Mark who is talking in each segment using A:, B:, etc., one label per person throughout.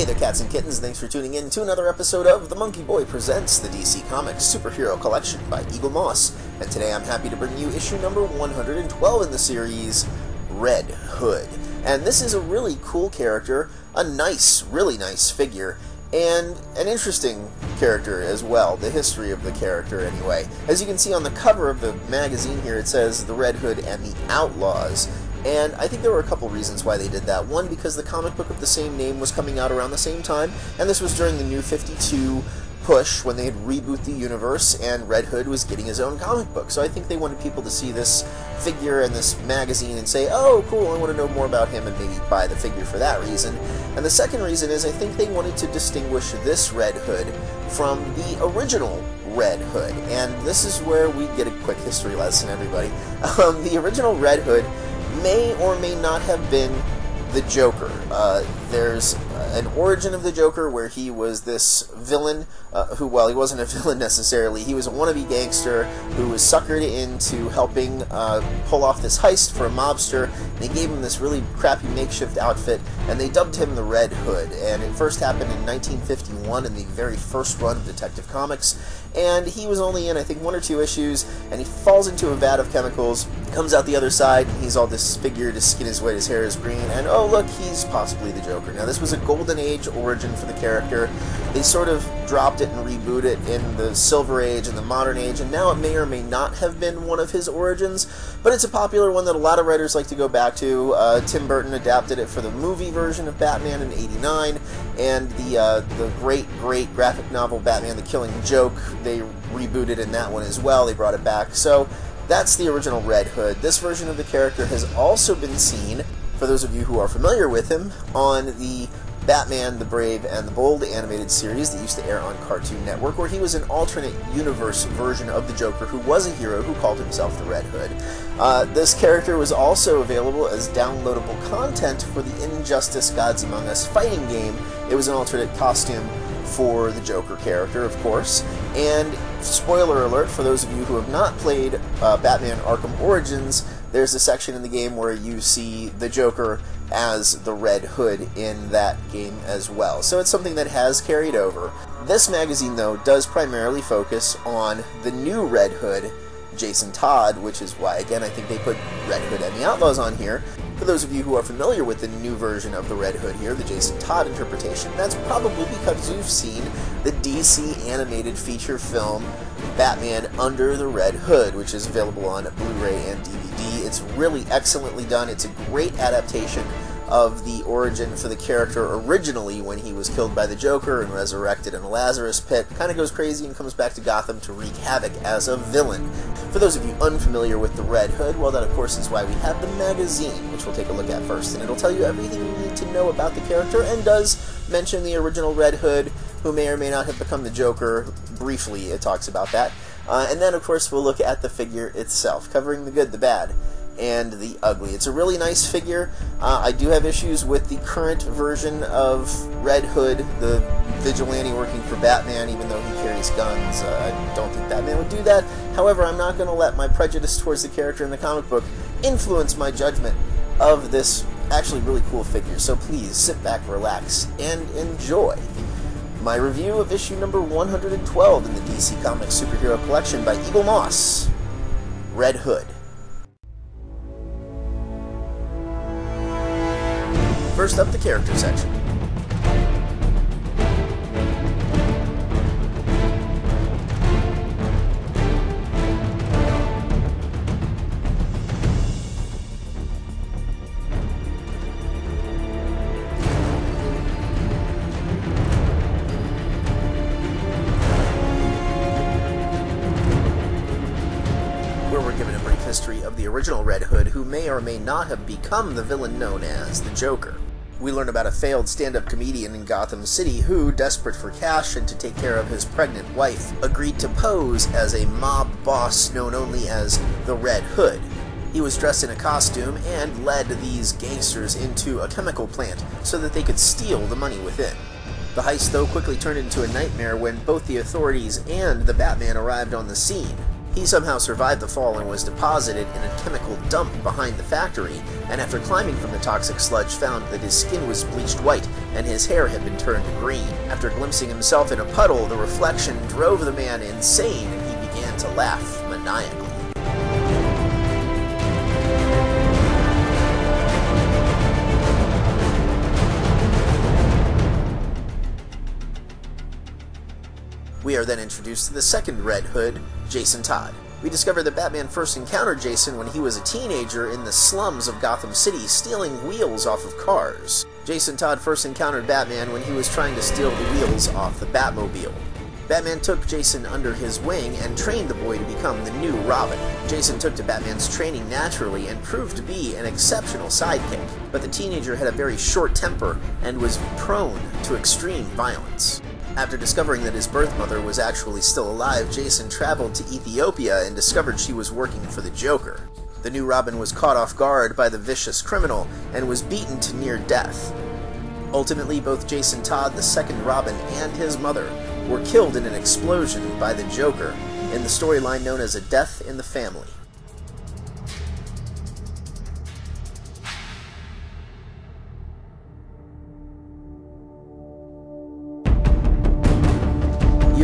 A: Hey there, cats and kittens. Thanks for tuning in to another episode of The MonkeyBoy Presents the DC Comics Superhero Collection by Eaglemoss. And today I'm happy to bring you issue number 112 in the series, Red Hood. And this is a really cool character, a nice, really nice figure, and an interesting character as well, the history of the character anyway. As you can see on the cover of the magazine here, it says The Red Hood and the Outlaws. And I think there were a couple reasons why they did that. One, because the comic book of the same name was coming out around the same time, and this was during the New 52 push when they had rebooted the universe, and Red Hood was getting his own comic book. So I think they wanted people to see this figure and this magazine and say, oh, cool, I want to know more about him, and maybe buy the figure for that reason. And the second reason is I think they wanted to distinguish this Red Hood from the original Red Hood. And this is where we get a quick history lesson, everybody. The original Red Hood may or may not have been the Joker. There's an origin of the Joker where he was this villain who, well, he wasn't a villain necessarily. He was a wannabe gangster who was suckered into helping pull off this heist for a mobster. They gave him this really crappy makeshift outfit, and they dubbed him the Red Hood. And it first happened in 1951 in the very first run of Detective Comics. And he was only in, I think, 1 or 2 issues, and he falls into a vat of chemicals, comes out the other side, and he's all disfigured, his skin is white, his hair is green, and oh look, he's possibly the Joker. Now this was a Golden Age origin for the character. They sort of dropped it and rebooted it in the Silver Age and the Modern Age, and now it may or may not have been one of his origins, but it's a popular one that a lot of writers like to go back to. Tim Burton adapted it for the movie version of Batman in '89, and the great graphic novel Batman the Killing Joke, they rebooted in that one as well. They brought it back. So that's the original Red Hood. This version of the character has also been seen, for those of you who are familiar with him, on the Batman the Brave and the Bold animated series that used to air on Cartoon Network, where he was an alternate universe version of the Joker who was a hero who called himself the Red Hood. This character was also available as downloadable content for the Injustice Gods Among Us fighting game. It was an alternate costume for the Joker character, of course. And spoiler alert for those of you who have not played Batman Arkham Origins, there's a section in the game where you see the Joker as the Red Hood in that game as well. So it's something that has carried over. This magazine, though, does primarily focus on the new Red Hood, Jason Todd, which is why, again, I think they put Red Hood and the Outlaws on here. For those of you who are familiar with the new version of the Red Hood here, the Jason Todd interpretation, that's probably because you've seen the DC animated feature film Batman Under the Red Hood, which is available on Blu-ray and DVD. It's really excellently done. It's a great adaptation of the origin for the character originally when he was killed by the Joker and resurrected in a Lazarus pit. Kind of goes crazy and comes back to Gotham to wreak havoc as a villain. For those of you unfamiliar with the Red Hood, well, that of course is why we have the magazine, which we'll take a look at first, and it'll tell you everything you need to know about the character, and does mention the original Red Hood, who may or may not have become the Joker. Briefly, it talks about that. And then, of course, we'll look at the figure itself, covering the good, the bad, and the ugly. It's a really nice figure. I do have issues with the current version of Red Hood, the vigilante working for Batman, even though he carries guns. I don't think Batman would do that. However, I'm not going to let my prejudice towards the character in the comic book influence my judgment of this actually really cool figure. So please, sit back, relax, and enjoy my review of issue number 112 in the DC Comics Superhero Collection by Eaglemoss, Red Hood. First up, the character section. We're given a brief history of the original Red Hood, who may or may not have become the villain known as the Joker. We learn about a failed stand-up comedian in Gotham City who, desperate for cash and to take care of his pregnant wife, agreed to pose as a mob boss known only as the Red Hood. He was dressed in a costume and led these gangsters into a chemical plant so that they could steal the money within. The heist, though, quickly turned into a nightmare when both the authorities and the Batman arrived on the scene. He somehow survived the fall and was deposited in a chemical dump behind the factory, and after climbing from the toxic sludge found that his skin was bleached white and his hair had been turned green. After glimpsing himself in a puddle, the reflection drove the man insane and he began to laugh maniacally. We are then introduced to the second Red Hood, Jason Todd. We discover that Batman first encountered Jason when he was a teenager in the slums of Gotham City, stealing wheels off of cars. Jason Todd first encountered Batman when he was trying to steal the wheels off the Batmobile. Batman took Jason under his wing and trained the boy to become the new Robin. Jason took to Batman's training naturally and proved to be an exceptional sidekick, but the teenager had a very short temper and was prone to extreme violence. After discovering that his birth mother was actually still alive, Jason traveled to Ethiopia and discovered she was working for the Joker. The new Robin was caught off guard by the vicious criminal and was beaten to near death. Ultimately, both Jason Todd, the second Robin, and his mother were killed in an explosion by the Joker in the storyline known as A Death in the Family.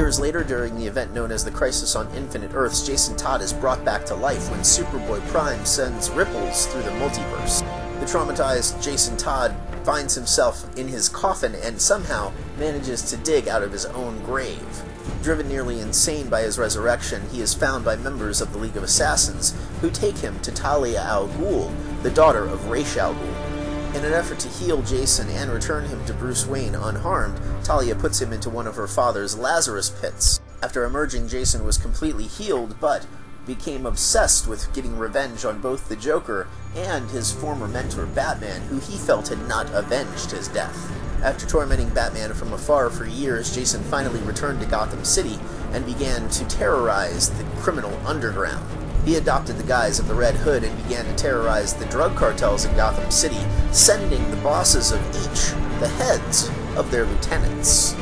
A: Years later, during the event known as the Crisis on Infinite Earths, Jason Todd is brought back to life when Superboy Prime sends ripples through the multiverse. The traumatized Jason Todd finds himself in his coffin and somehow manages to dig out of his own grave. Driven nearly insane by his resurrection, he is found by members of the League of Assassins, who take him to Talia al Ghul, the daughter of Ra's al Ghul. In an effort to heal Jason and return him to Bruce Wayne unharmed, Talia puts him into one of her father's Lazarus pits. After emerging, Jason was completely healed, but became obsessed with getting revenge on both the Joker and his former mentor Batman, who he felt had not avenged his death. After tormenting Batman from afar for years, Jason finally returned to Gotham City and began to terrorize the criminal underground. He adopted the guise of the Red Hood and began to terrorize the drug cartels in Gotham City, sending the bosses of each the heads of their lieutenants.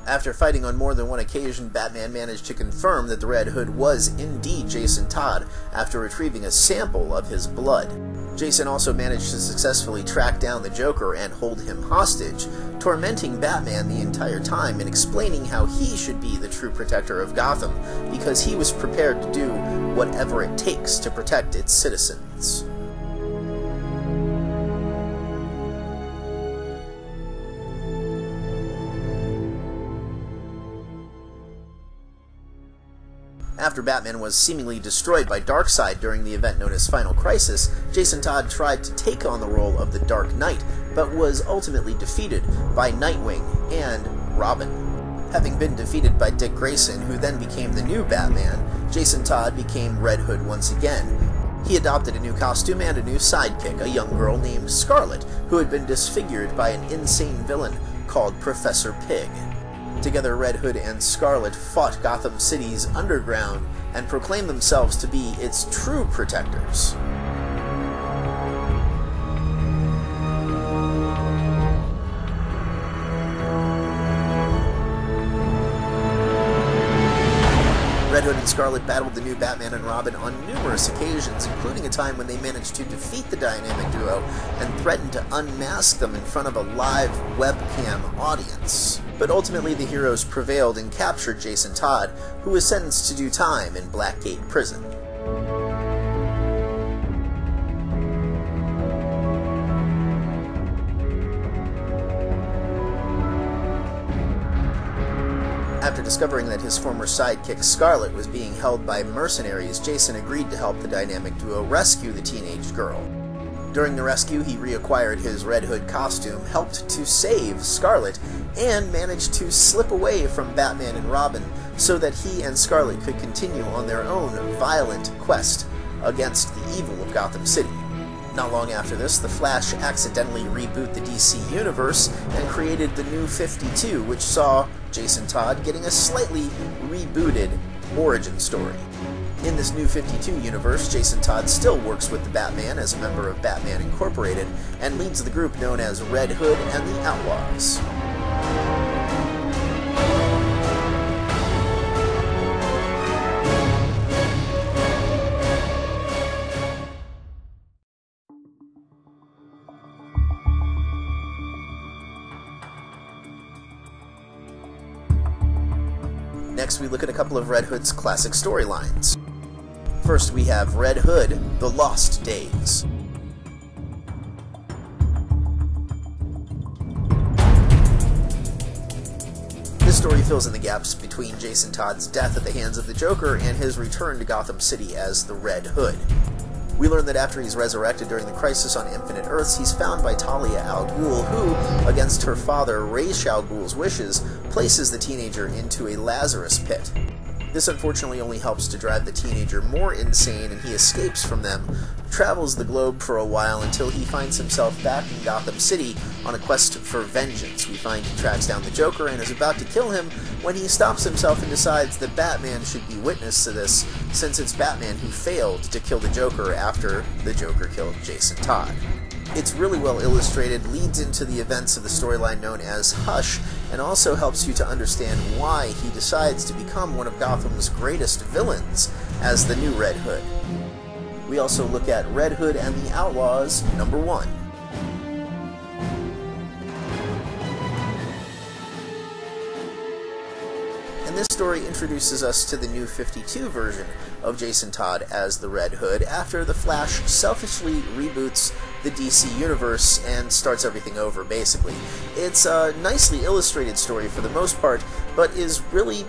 A: After fighting on more than one occasion, Batman managed to confirm that the Red Hood was indeed Jason Todd after retrieving a sample of his blood. Jason also managed to successfully track down the Joker and hold him hostage, tormenting Batman the entire time and explaining how he should be the true protector of Gotham, because he was prepared to do whatever it takes to protect its citizens. After Batman was seemingly destroyed by Darkseid during the event known as Final Crisis, Jason Todd tried to take on the role of the Dark Knight, but was ultimately defeated by Nightwing and Robin. Having been defeated by Dick Grayson, who then became the new Batman, Jason Todd became Red Hood once again. He adopted a new costume and a new sidekick, a young girl named Scarlet, who had been disfigured by an insane villain called Professor Pig. Together, Red Hood and Scarlet fought Gotham City's underground and proclaimed themselves to be its true protectors. Red Hood and Scarlet battled the new Batman and Robin on numerous occasions, including a time when they managed to defeat the dynamic duo and threatened to unmask them in front of a live webcam audience. But ultimately the heroes prevailed and captured Jason Todd, who was sentenced to do time in Blackgate Prison. After discovering that his former sidekick Scarlet was being held by mercenaries, Jason agreed to help the dynamic duo rescue the teenage girl. During the rescue, he reacquired his Red Hood costume, helped to save Scarlet, and managed to slip away from Batman and Robin so that he and Scarlet could continue on their own violent quest against the evil of Gotham City. Not long after this, the Flash accidentally rebooted the DC Universe and created the New 52, which saw Jason Todd getting a slightly rebooted origin story. In this New 52 universe, Jason Todd still works with the Batman as a member of Batman Incorporated, and leads the group known as Red Hood and the Outlaws. Next, we look at a couple of Red Hood's classic storylines. First, we have Red Hood, The Lost Days. This story fills in the gaps between Jason Todd's death at the hands of the Joker and his return to Gotham City as the Red Hood. We learn that after he's resurrected during the Crisis on Infinite Earths, he's found by Talia al Ghul, who, against her father Ra's al Ghul's wishes, places the teenager into a Lazarus pit. This unfortunately only helps to drive the teenager more insane, and he escapes from them, travels the globe for a while until he finds himself back in Gotham City on a quest for vengeance. We find he tracks down the Joker and is about to kill him when he stops himself and decides that Batman should be witness to this, since it's Batman who failed to kill the Joker after the Joker killed Jason Todd. It's really well illustrated, leads into the events of the storyline known as Hush, and also helps you to understand why he decides to become one of Gotham's greatest villains as the new Red Hood. We also look at Red Hood and the Outlaws, #1. And this story introduces us to the New 52 version of Jason Todd as the Red Hood after the Flash selfishly reboots the DC Universe and starts everything over, basically. It's a nicely illustrated story for the most part, but is really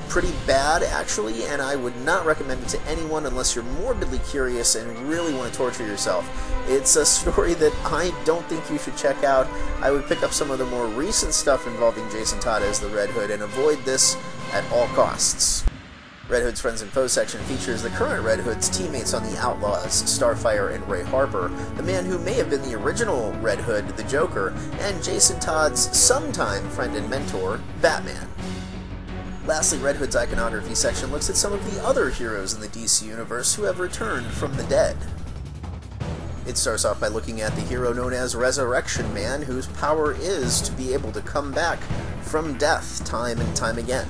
A: pretty bad, actually, and I would not recommend it to anyone unless you're morbidly curious and really want to torture yourself. It's a story that I don't think you should check out. I would pick up some of the more recent stuff involving Jason Todd as the Red Hood and avoid this at all costs. Red Hood's Friends and Foes section features the current Red Hood's teammates on the Outlaws, Starfire and Ray Harper, the man who may have been the original Red Hood, the Joker, and Jason Todd's sometime friend and mentor, Batman. Lastly, Red Hood's iconography section looks at some of the other heroes in the DC Universe who have returned from the dead. It starts off by looking at the hero known as Resurrection Man, whose power is to be able to come back from death time and time again.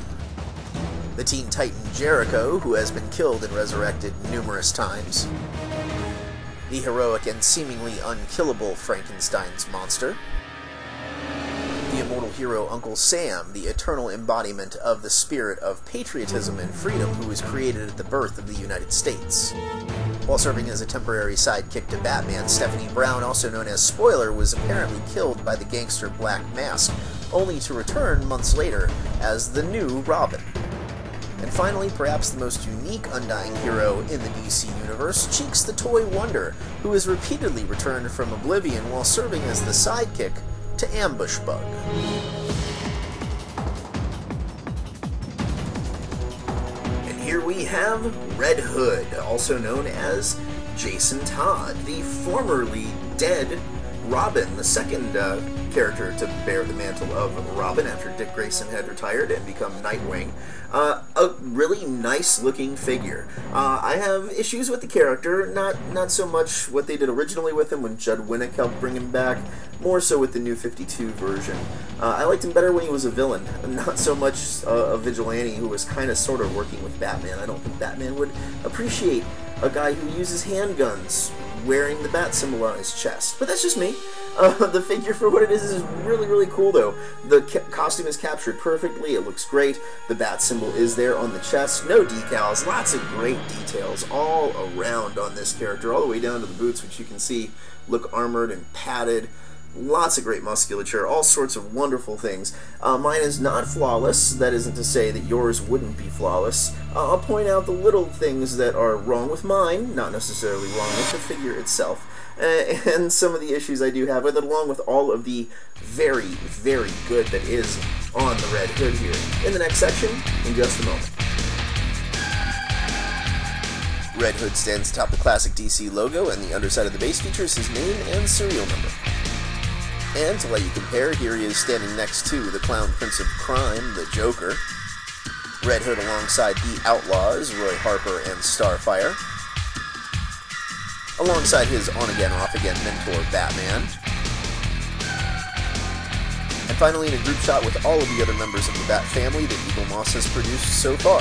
A: The Teen Titan Jericho, who has been killed and resurrected numerous times. The heroic and seemingly unkillable Frankenstein's monster. The immortal hero Uncle Sam, the eternal embodiment of the spirit of patriotism and freedom who was created at the birth of the United States. While serving as a temporary sidekick to Batman, Stephanie Brown, also known as Spoiler, was apparently killed by the gangster Black Mask, only to return months later as the new Robin. And finally, perhaps the most unique Undying hero in the DC Universe, Cheeks the Toy Wonder, who has repeatedly returned from oblivion while serving as the sidekick to Ambush Bug. And here we have Red Hood, also known as Jason Todd, the formerly dead Robin, the second character to bear the mantle of Robin after Dick Grayson had retired and become Nightwing. A really nice looking figure. I have issues with the character, not so much what they did originally with him when Judd Winnick helped bring him back, more so with the New 52 version. I liked him better when he was a villain, not so much a vigilante who was kind of sort of working with Batman. I don't think Batman would appreciate a guy who uses handguns wearing the bat symbol on his chest. But that's just me. The figure, for what it is really, really cool, though. The costume is captured perfectly. It looks great. The bat symbol is there on the chest. No decals. Lots of great details all around on this character, all the way down to the boots, which you can see look armored and padded. Lots of great musculature, all sorts of wonderful things. Mine is not flawless. That isn't to say that yours wouldn't be flawless. I'll point out the little things that are wrong with mine, not necessarily wrong with the figure itself, and some of the issues I do have with it, along with all of the very, very good that is on the Red Hood here. In the next section, in just a moment. Red Hood stands atop the classic DC logo, and the underside of the base features his name and serial number. And to let you compare, here he is standing next to the Clown Prince of Crime, the Joker. Red Hood alongside the Outlaws, Roy Harper and Starfire. Alongside his on-again, off-again mentor, Batman. And finally, in a group shot with all of the other members of the Bat family that Eaglemoss has produced so far.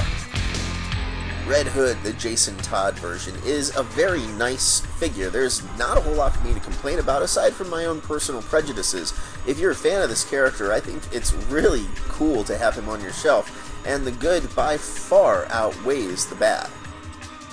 A: Red Hood, the Jason Todd version, is a very nice figure. There's not a whole lot for me to complain about, aside from my own personal prejudices. If you're a fan of this character, I think it's really cool to have him on your shelf, and the good by far outweighs the bad.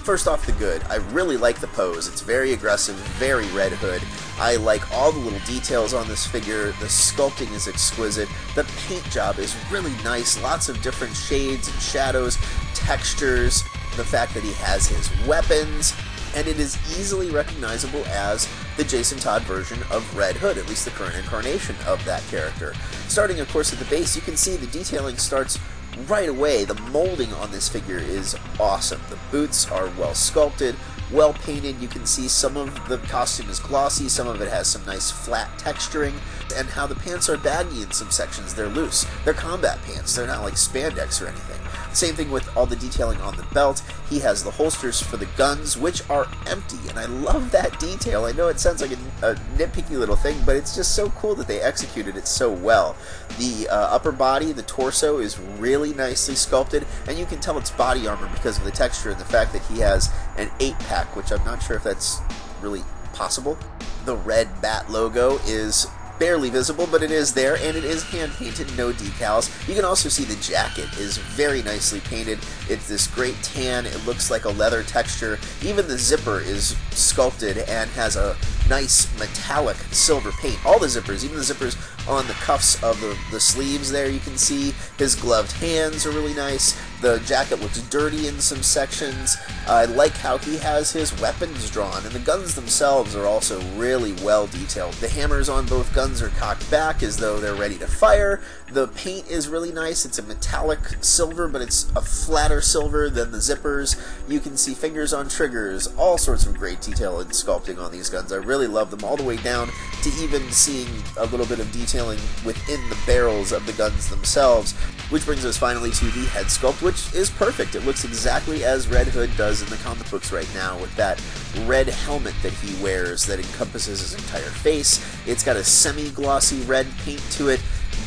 A: First off, the good. I really like the pose. It's very aggressive, very Red Hood. I like all the little details on this figure. The sculpting is exquisite. The paint job is really nice. Lots of different shades and shadows, textures, the fact that he has his weapons, and it is easily recognizable as the Jason Todd version of Red Hood, at least the current incarnation of that character. Starting, of course, at the base, you can see the detailing starts right away. The molding on this figure is awesome. The boots are well sculpted, well painted. You can see some of the costume is glossy, some of it has some nice flat texturing, and how the pants are baggy in some sections. They're loose. They're combat pants. They're not like spandex or anything. Same thing with all the detailing on the belt. He has the holsters for the guns, which are empty, and I love that detail. I know it sounds like a nitpicky little thing, but it's just so cool that they executed it so well. The upper body, the torso, is really nicely sculpted, and you can tell it's body armor because of the texture and the fact that he has an 8-pack, which I'm not sure if that's really possible. The red bat logo is barely visible, but it is there, and it is hand-painted, no decals. You can also see the jacket is very nicely painted. It's this great tan. It looks like a leather texture. Even the zipper is sculpted and has a nice metallic silver paint. All the zippers, even the zippers on the cuffs of the sleeves there, you can see his gloved hands are really nice. The jacket looks dirty in some sections. I like how he has his weapons drawn, and the guns themselves are also really well detailed. The hammers on both guns are cocked back as though they're ready to fire. The paint is really nice. It's a metallic silver, but it's a flatter silver than the zippers. You can see fingers on triggers, all sorts of great detail and sculpting on these guns. I really love them, all the way down to even seeing a little bit of detailing within the barrels of the guns themselves, which brings us finally to the head sculpt, which is perfect. It looks exactly as Red Hood does in the comic books right now, with that red helmet that he wears that encompasses his entire face. It's got a semi-glossy red paint to it,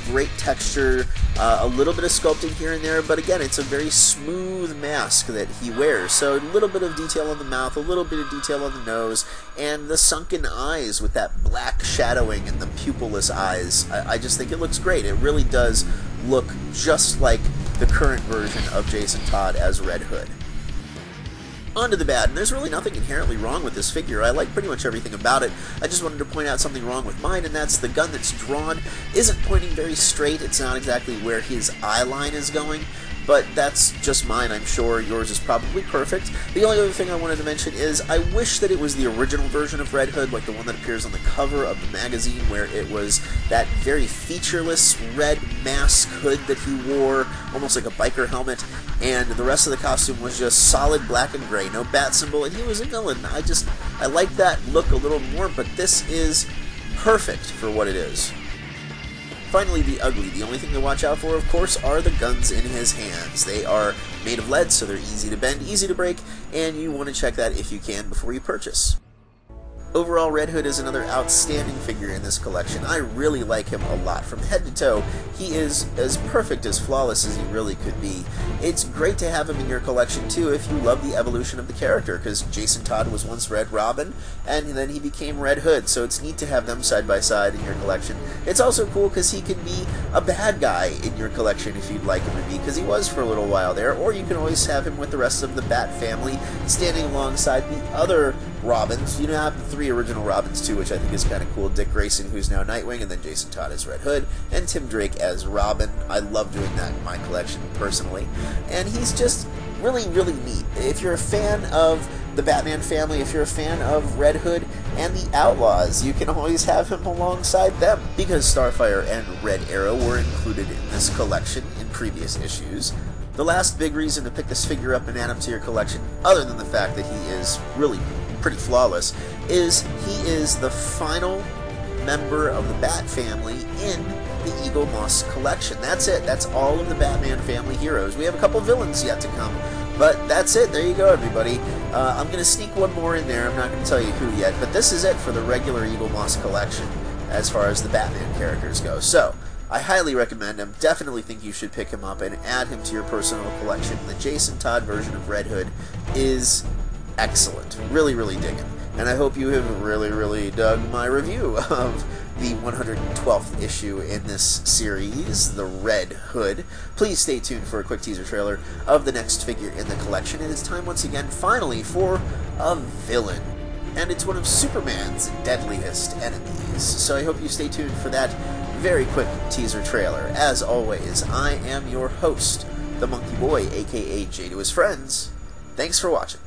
A: great texture, a little bit of sculpting here and there, but again, it's a very smooth mask that he wears. So a little bit of detail on the mouth, a little bit of detail on the nose, and the sunken eyes with that black shadowing and the pupilless eyes. I just think it looks great. It really does look just like the current version of Jason Todd as Red Hood. On to the bad, and there's really nothing inherently wrong with this figure. I like pretty much everything about it. I just wanted to point out something wrong with mine, and that's the gun that's drawn isn't pointing very straight. It's not exactly where his eye line is going, but that's just mine. I'm sure yours is probably perfect. The only other thing I wanted to mention is I wish that it was the original version of Red Hood, like the one that appears on the cover of the magazine, where it was that very featureless red mask hood that he wore, almost like a biker helmet, and the rest of the costume was just solid black and gray, no bat symbol, and he was a villain. I like that look a little more, but this is perfect for what it is. Finally, the ugly. The only thing to watch out for, of course, are the guns in his hands. They are made of lead, so they're easy to bend, easy to break, and you want to check that if you can before you purchase. Overall, Red Hood is another outstanding figure in this collection. I really like him a lot. From head to toe, he is as perfect, as flawless as he really could be. It's great to have him in your collection, too, if you love the evolution of the character, because Jason Todd was once Red Robin, and then he became Red Hood, so it's neat to have them side by side in your collection. It's also cool because he can be a bad guy in your collection if you'd like him to be, because he was for a little while there, or you can always have him with the rest of the Bat family, standing alongside the other Robins. You have the 3 original Robins too, which I think is kind of cool. Dick Grayson, who's now Nightwing, and then Jason Todd as Red Hood, and Tim Drake as Robin. I love doing that in my collection personally, and he's just really, really neat. If you're a fan of the Batman family, if you're a fan of Red Hood and the Outlaws, you can always have him alongside them. Because Starfire and Red Arrow were included in this collection in previous issues, the last big reason to pick this figure up and add him to your collection, other than the fact that he is really pretty flawless, is he is the final member of the Bat family in the Eaglemoss collection. That's it. That's all of the Batman family heroes. We have a couple villains yet to come, but that's it. There you go, everybody. I'm going to sneak one more in there. I'm not going to tell you who yet, but this is it for the regular Eaglemoss collection as far as the Batman characters go. So, I highly recommend him. Definitely think you should pick him up and add him to your personal collection. The Jason Todd version of Red Hood is excellent. Really, really dig it. And I hope you have really, really dug my review of the 112th issue in this series, the Red Hood. Please stay tuned for a quick teaser trailer of the next figure in the collection. It is time once again, finally, for a villain. And it's one of Superman's deadliest enemies. So I hope you stay tuned for that very quick teaser trailer. As always, I am your host, the Monkey Boy, aka J to his friends. Thanks for watching.